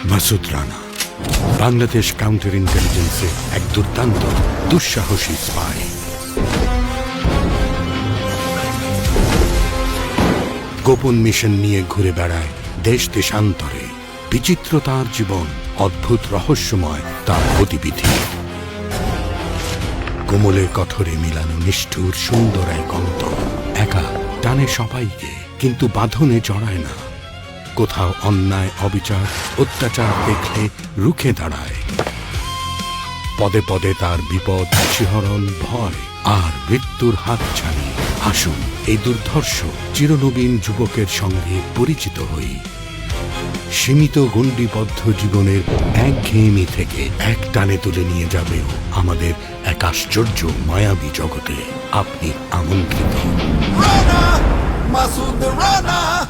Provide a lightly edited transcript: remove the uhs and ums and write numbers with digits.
Masud Rana Bangladesh counter ইন্টেলিজেন্সে এক দুর্দান্ত দুঃসাহসী স্পাই। গোপন মিশন নিয়ে ঘুরে বেড়ায় দেশ দেশান্তরে। বিচিত্র তার জীবন, অদ্ভুত রহস্যময় তার গতিবিধি। কোমলের কঠোরে মিলানো নিষ্ঠুর সুন্দর এক অন্তর। একা টানে সবাইকে, কিন্তু বাঁধনে জড়ায় না। কোথাও অন্যায়, অবিচার, অত্যাচার দেখলে রুখে দাঁড়ায়। পদে পদে তার বিপদ, শিহরণ, ভয় আর মৃত্যুর হাত ছাড়ি। আসুন এই দুর্ধর্ষ চিরনবীন যুবকের সঙ্গে পরিচিত হই। সীমিত গণ্ডিবদ্ধ জীবনের একঘেয়েমি থেকে এক টানে তুলে নিয়ে যাবে আমাদের এক আশ্চর্য মায়াবী জগতে। আপনি আমন্ত্রিত। Rana, Masood Rana.